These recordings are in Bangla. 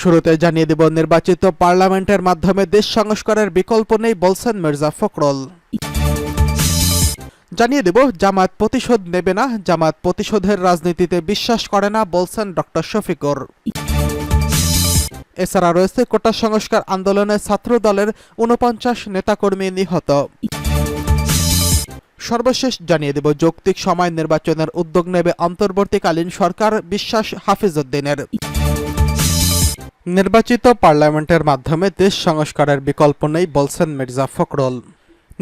শুরুতে জানিয়ে দেব, নির্বাচিত পার্লামেন্টের মাধ্যমে দেশ সংস্কারের বিকল্প নেই বলছেন মির্জা ফখরুল। জানিয়ে দেব, জামায়াত প্রতিশোধ নেবে না, জামায়াত প্রতিশোধের রাজনীতিতে বিশ্বাস করে না বলছেন ডক্টর শফিকুর। এছাড়া রয়েছে কোটা সংস্কার আন্দোলনে ছাত্র দলের ৪৯ নেতাকর্মী নিহত। সর্বশেষ জানিয়ে দেব, যৌক্তিক সময় নির্বাচনের উদ্যোগ নেবে অন্তর্বর্তীকালীন সরকার, বিশ্বাস হাফিজউদ্দিনের। নির্বাচিত পার্লামেন্টের মাধ্যমে দেশ সংস্কারের বিকল্প নেই বলছেন মির্জা ফখরুল।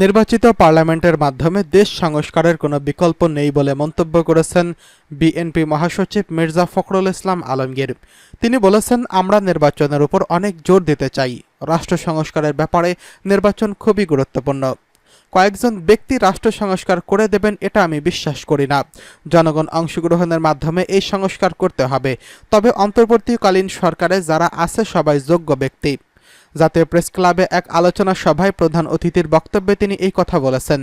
নির্বাচিত পার্লামেন্টের মাধ্যমে দেশ সংস্কারের কোনো বিকল্প নেই বলে মন্তব্য করেছেন বিএনপি মহাসচিব মির্জা ফখরুল ইসলাম আলমগীর। তিনি বলেছেন, আমরা নির্বাচনের উপর অনেক জোর দিতে চাই। রাষ্ট্র সংস্কারের ব্যাপারে নির্বাচন খুবই গুরুত্বপূর্ণ। কয়েকজন ব্যক্তি রাষ্ট্র সংস্কার করে দেবেন এটা আমি বিশ্বাস করি না। জনগণ অংশগ্রহণের মাধ্যমে এই সংস্কার করতে হবে। তবে অন্তর্বর্তীকালীন সরকারে যারা আছে সবাই যোগ্য ব্যক্তি। জাতীয় প্রেস ক্লাবে এক আলোচনা সভায় প্রধান অতিথির বক্তব্যে তিনি এই কথা বলেছেন।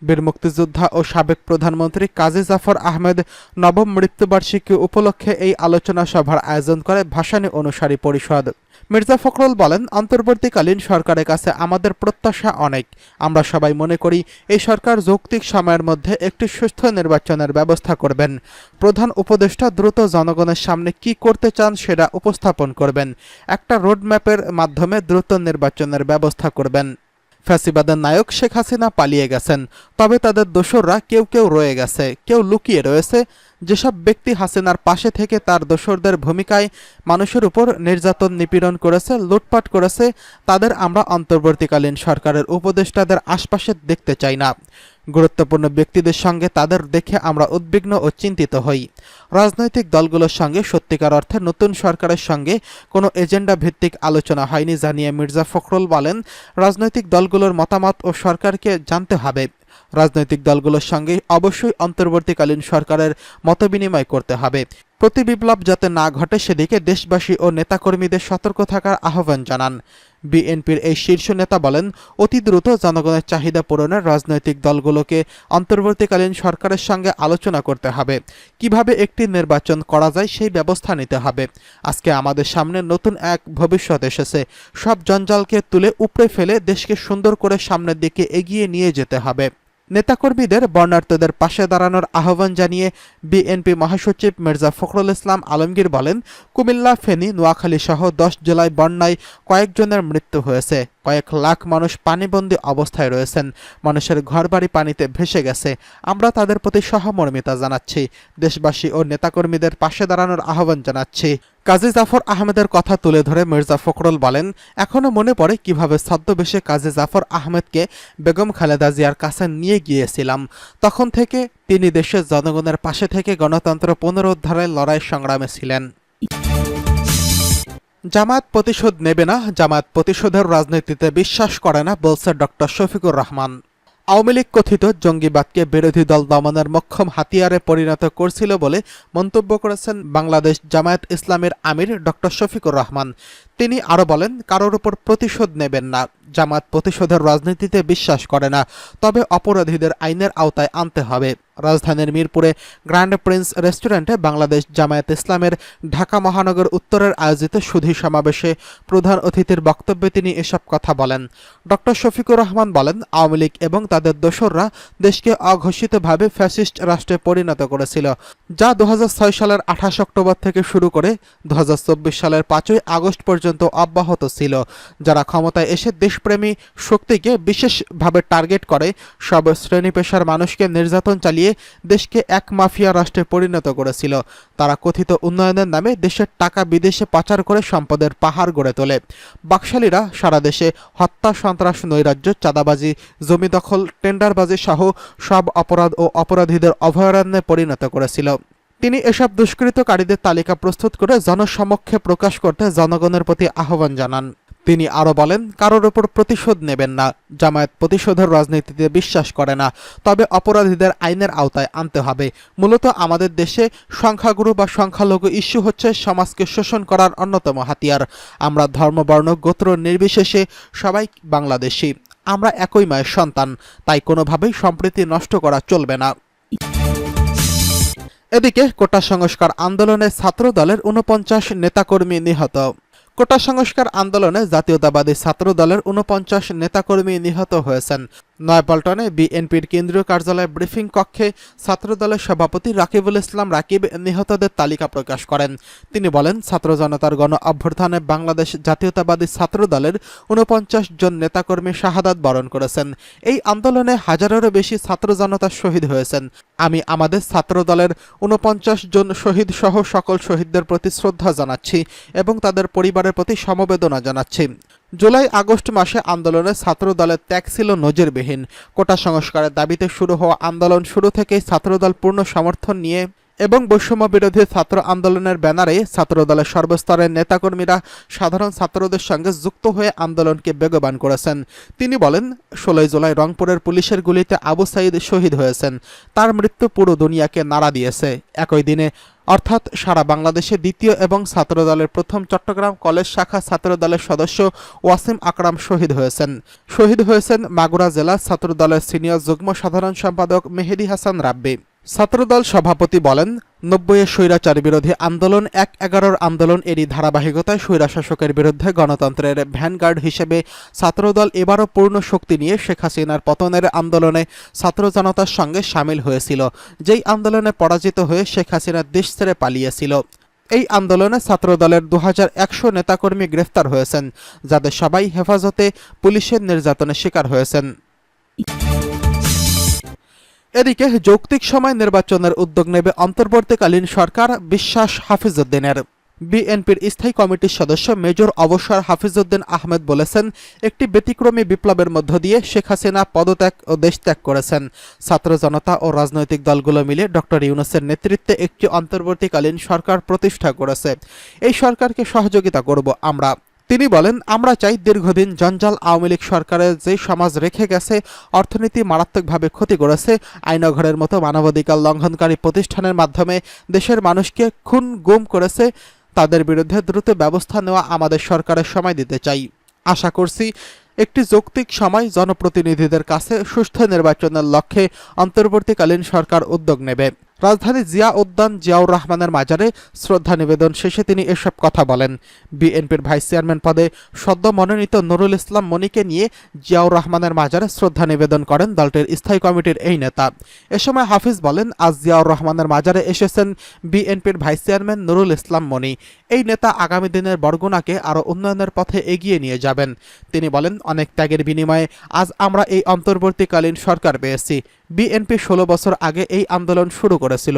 বীর মুক্তিযোদ্ধা ও সাবেক প্রধানমন্ত্রী কাজী জাফর আহমেদ নবম মৃত্যুবার্ষিকী উপলক্ষে এই আলোচনা সভার আয়োজন করে ভাসানী অনুসারী পরিষদ। মির্জা ফখরুল বলেন, অন্তর্বর্তীকালীন সরকারের কাছে আমাদের প্রত্যাশা অনেক। আমরা সবাই মনে করি এই সরকার যৌক্তিক সময়ের মধ্যে একটি সুষ্ঠু নির্বাচনের ব্যবস্থা করবেন। প্রধান উপদেষ্টা দ্রুত জনগণের সামনে কি করতে চান সেটা উপস্থাপন করবেন। একটা রোডম্যাপের মাধ্যমে দ্রুত নির্বাচনের ব্যবস্থা করবেন। ফ্যাসিবাদের নায়ক শেখ হাসিনা পালিয়ে গেছেন, তবে তাদের দোসররা কেউ কেউ রয়ে গেছে, কেউ লুকিয়ে রয়েছে। যেসব ব্যক্তি হাসিনার পাশে থেকে তার দোসরদের ভূমিকায় মানুষের উপর নির্যাতন নিপীড়ন করেছে, লুটপাট করেছে, তাদের আমরা অন্তর্বর্তীকালীন সরকারের উপদেষ্টাদের আশপাশে দেখতে চাই না। গুরুত্বপূর্ণ ব্যক্তিদের সঙ্গে তাদের দেখে আমরা উদ্বিগ্ন ও চিন্তিত হই। রাজনৈতিক দলগুলোর সঙ্গে সত্যিকার অর্থে নতুন সরকারের সঙ্গে কোনো এজেন্ডা ভিত্তিক আলোচনা হয়নি জানিয়ে মির্জা ফখরুল বলেন, রাজনৈতিক দলগুলোর মতামত ও সরকারকে জানতে হবে। রাজনৈতিক দলগুলোর সঙ্গে অবশ্যই অন্তর্বর্তীকালীন সরকারের মতবিনিময় করতে হবে। প্রতিবিপ্লব যাতে না ঘটে সেদিকে দেশবাসী ও নেতাকর্মীদের সতর্ক থাকার আহ্বান জানান। বিএনপির এই শীর্ষ নেতা বলেন, অতি দ্রুত জনগণের চাহিদা পূরণে রাজনৈতিক দলগুলোকে অন্তর্বর্তীকালীন সরকারের সঙ্গে আলোচনা করতে হবে। কিভাবে একটি নির্বাচন করা যায় সেই ব্যবস্থা নিতে হবে। আজকে আমাদের সামনে নতুন এক ভবিষ্যৎ এসেছে। সব জঞ্জালকে তুলে উপড়ে ফেলে দেশকে সুন্দর করে সামনের দিকে এগিয়ে নিয়ে যেতে হবে। নেতাকর্মীদের বর্ণার্থদের পাশে দাঁড়ানোর আহ্বান জানিয়ে বিএনপি মহাসচিব মির্জা ফখরুল ইসলাম আলমগীর বলেন, কুমিল্লা, ফেনী, নোয়াখালী সহ 10 জেলায় বন্যায় কয়েকজনের মৃত্যু হয়েছে। কয়েক লাখ মানুষ পানিবন্দী অবস্থায় রয়েছেন। মানুষের ঘরবাড়ি পানিতে ভেসে গেছে। আমরা তাদের প্রতি সহমর্মিতা জানাচ্ছি। দেশবাসী ও নেতাকর্মীদের পাশে দাঁড়ানোর আহ্বান জানাচ্ছি। কাজী জাফর আহমেদের কথা তুলে ধরে মির্জা ফখরুল বলেন, এখনো মনে পড়ে কিভাবে ছদ্মবেশে কাজী জাফর আহমেদকে বেগম খালেদা জিয়ার কাছে নিয়ে গিয়েছিলাম। তখন থেকে তিনি দেশের জনগণের পাশে থেকে গণতন্ত্র পুনরুদ্ধারের লড়াই সংগ্রামে ছিলেন। জামায়াত প্রতিশোধ নেবে না, জামায়াত প্রতিশোধের রাজনীতিতে বিশ্বাস করে না বলছে ডক্টর শফিকুর রহমান। আওয়ামী লীগ কথিত জঙ্গিবাদকে বিরোধী দল দমনের মোক্ষম হাতিয়ারে পরিণত করছিল বলে মন্তব্য করেছেন বাংলাদেশ জামায়াত ইসলামের আমির ডক্টর শফিকুর রহমান। তিনি আরও বলেন, কারোর উপর প্রতিশোধ নেবেন না। জামায়াত প্রতিশোধের রাজনীতিতে বিশ্বাস করে না, তবে অপরাধীদের আইনের আওতায় আনতে হবে। রাজধানীর মিরপুরে গ্র্যান্ড প্রিন্স রেস্টুরেন্টে বাংলাদেশ জামায়াত ইসলামের ঢাকা মহানগর উত্তরের আয়োজিত সুধী সমাবেশে প্রধান অতিথির বক্তব্যে তিনি এসব কথা বলেন। ডক্টর শফিকুর রহমান বলেন, আওয়ামী লীগ এবং তাদের দোসররা দেশকে অঘোষিতভাবে ফ্যাসিস্ট রাষ্ট্রে পরিণত করেছিল, যা 2006 সালের 28 অক্টোবর থেকে শুরু করে 2024 সালের 5 আগস্ট পর্যন্ত অব্যাহত ছিল। যারা ক্ষমতায় এসে দেশপ্রেমী শক্তিকে বিশেষভাবে টার্গেট করে, সব শ্রেণী পেশার মানুষকে নির্যাতন চালিয়ে দেশকে এক মাফিয়া রাষ্ট্রে পরিণত করেছিল। তারা কথিত উন্নয়নের নামে দেশের টাকা বিদেশে পাচার করে সম্পদের পাহাড় গড়ে তোলে। বাকশালীরা সারা দেশে হত্যা, সন্ত্রাস, নৈরাজ্য, চাঁদাবাজি, জমি দখল, টেন্ডারবাজি সহ সব অপরাধ ও অপরাধীদের অভয়ারণ্যে পরিণত করেছিল। তিনি এসব দুষ্কৃতকারীদের তালিকা প্রস্তুত করে জনসমক্ষে প্রকাশ করতে জনগণের প্রতি আহ্বান জানান। তিনি আরও বলেন, কারোর ওপর প্রতিশোধ নেবেন না। জামায়াত প্রতিশোধের রাজনীতিতে বিশ্বাস করে না, তবে অপরাধীদের আইনের আওতায় আনতে হবে। মূলত আমাদের দেশে সংখ্যাগুরু বা সংখ্যালঘু ইস্যু হচ্ছে সমাজকে শোষণ করার অন্যতম হাতিয়ার। আমরা ধর্ম, বর্ণ, গোত্র নির্বিশেষে সবাই বাংলাদেশি। আমরা একই মায়ের সন্তান, তাই কোনোভাবেই সম্প্রীতি নষ্ট করা চলবে না। এদিকে কোটা সংস্কার আন্দোলনে ছাত্র দলের ৪৯ নেতাকর্মী নিহত। কোটা সংস্কার আন্দোলনে জাতীয়তাবাদী ছাত্রদলের ৪৯ নেতাকর্মী নিহত হয়েছেন। নয়াপল্টনে বিএনপির কেন্দ্রীয় কার্যালয় ব্রিফিং কক্ষে ছাত্রদলের সভাপতি রাকিবুল ইসলাম রাকিব নিহতদের তালিকা প্রকাশ করেন। তিনি বলেন, ছাত্র জনতার গণ অভ্যুত্থানে বাংলাদেশ জাতীয়তাবাদী ছাত্রদলের ৪৯ জন নেতাকর্মী শাহাদাত বরণ করেছেন। এই আন্দোলনে হাজারেরও বেশি ছাত্র জনতা শহীদ হয়েছেন। আমি আমাদের ছাত্রদলের ৪৯ জন শহীদ সহ সকল শহীদদের প্রতি শ্রদ্ধা জানাচ্ছি এবং তাদের পরিবারের প্রতি সমবেদনা জানাচ্ছি। জুলাই আগস্ট মাসে আন্দোলনে ছাত্রদলের ত্যাগ ছিল নজিরবিহীন। কোটা সংস্কারের দাবিতে শুরু হওয়া আন্দোলন শুরু থেকেই ছাত্রদল পূর্ণ সমর্থন নিয়ে এবং বৈষম্য বিরোধী ছাত্র আন্দোলনের ব্যানারে ছাত্রদলের সর্বস্তরের নেতাকর্মীরা সাধারণ ছাত্রদের সঙ্গে যুক্ত হয়ে আন্দোলনকে বেগবান করেছেন। তিনি বলেন, ১৬ জুলাই রংপুরের পুলিশের গুলিতে আবু সাঈদ শহীদ হয়েছেন। তার মৃত্যু পুরো দুনিয়াকে নাড়া দিয়েছে। একই দিনে অর্থাৎ সারা বাংলাদেশে দ্বিতীয় এবং ছাত্রদলের প্রথম চট্টগ্রাম কলেজ শাখা ছাত্রদলের সদস্য ওয়াসিম আকরাম শহীদ হয়েছেন মাগুরা জেলা ছাত্রদলের সিনিয়র যুগ্ম সাধারণ সম্পাদক মেহেদী হাসান রাব্বি। ছাত্রদল সভাপতি বলেন, ৯০-এর স্বৈরাচার বিরোধী আন্দোলন ১/১১ আন্দোলন এরই ধারাবাহিকতায় স্বৈরাশাসকের বিরুদ্ধে গণতন্ত্রের ভ্যানগার্ড হিসেবে ছাত্রদল এবারও পূর্ণ শক্তি নিয়ে শেখ হাসিনার পতনের আন্দোলনে ছাত্র জনতার সঙ্গে সামিল হয়েছিল, যেই আন্দোলনে পরাজিত হয়ে শেখ হাসিনা দেশ ছেড়ে পালিয়েছিল। এই আন্দোলনে ছাত্রদলের ২১০০ নেতাকর্মী গ্রেফতার হয়েছেন, যাদের সবাই হেফাজতে পুলিশের নির্যাতনের শিকার হয়েছেন। এদিকে যৌক্তিক সময় নির্বাচনের উদ্যোগ নেবে অন্তর্বর্তীকালীন সরকার, বিশ্বাস হাফিজউদ্দিনের। বিএনপির স্থায়ী কমিটির সদস্য মেজর অবসর হাফিজউদ্দিন আহমেদ বলেছেন, একটি ব্যতিক্রমী বিপ্লবের মধ্য দিয়ে শেখ হাসিনা পদত্যাগ ও দেশত্যাগ করেছেন। ছাত্র জনতা ও রাজনৈতিক দলগুলো মিলে ডক্টর ইউনূসের নেতৃত্বে একটি অন্তর্বর্তীকালীন সরকার প্রতিষ্ঠা করেছে। এই সরকারকে সহযোগিতা করব আমরা। তিনি বলেন, আমরা চাই দীর্ঘদিন জঞ্জাল আওয়ামী লীগ সরকারের যে সমাজ রেখে গেছে, অর্থনীতি মারাত্মকভাবে ক্ষতি করেছে, আইনঘরের মতো মানবাধিকার লঙ্ঘনকারী প্রতিষ্ঠানের মাধ্যমে দেশের মানুষকে খুন গুম করেছে, তাদের বিরুদ্ধে দ্রুত ব্যবস্থা নেওয়া আমাদের সরকারের সময় দিতে চাই। আশা করছি একটি যৌক্তিক সময় জনপ্রতিনিধিদের কাছে সুষ্ঠু নির্বাচনের লক্ষ্যে অন্তর্বর্তীকালীন সরকার উদ্যোগ নেবে। রাজধানী জিয়া উদ্যান জিয়াউর রহমানের মাজারে শ্রদ্ধা নিবেদন শেষে তিনি এসব কথা বলেন। বিএনপির ভাইস চেয়ারম্যান পদে সদ্য মনোনীত নুরুল ইসলাম মনিকে নিয়ে জিয়াউর রহমানের মাজারে শ্রদ্ধা নিবেদন করেন দলটির স্থায়ী কমিটির এই নেতা। এ সময় হাফিজ বলেন, আজ জিয়াউর রহমানের মাজারে এসেছেন বিএনপির ভাইস চেয়ারম্যান নুরুল ইসলাম মনি। এই নেতা আগামী দিনের বরগুনাকে আরও উন্নয়নের পথে এগিয়ে নিয়ে যাবেন। তিনি বলেন, অনেক ত্যাগের বিনিময়ে আজ আমরা এই অন্তর্বর্তীকালীন সরকার পেয়েছি। বিএনপি ১৬ বছর আগে এই আন্দোলন শুরু করেছিল।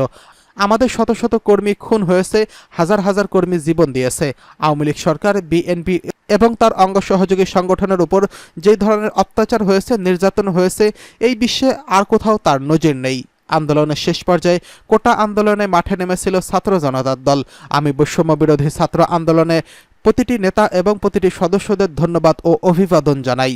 আমাদের শত শত কর্মী খুন হয়েছে, হাজার হাজার কর্মী জীবন দিয়েছে। আওয়ামী লীগ সরকার, বিএনপি এবং তার অঙ্গ সহযোগী সংগঠনের উপর যে ধরনের অত্যাচার হয়েছে, নির্যাতন হয়েছে, এই বিশ্বে আর কোথাও তার নজির নেই। আন্দোলনের শেষ পর্যায়ে কোটা আন্দোলনে মাঠে নেমেছিল ছাত্র জনতার দল। আমি বৈষম্য বিরোধী ছাত্র আন্দোলনে প্রতিটি নেতা এবং প্রতিটি সদস্যদের ধন্যবাদ ও অভিবাদন জানাই।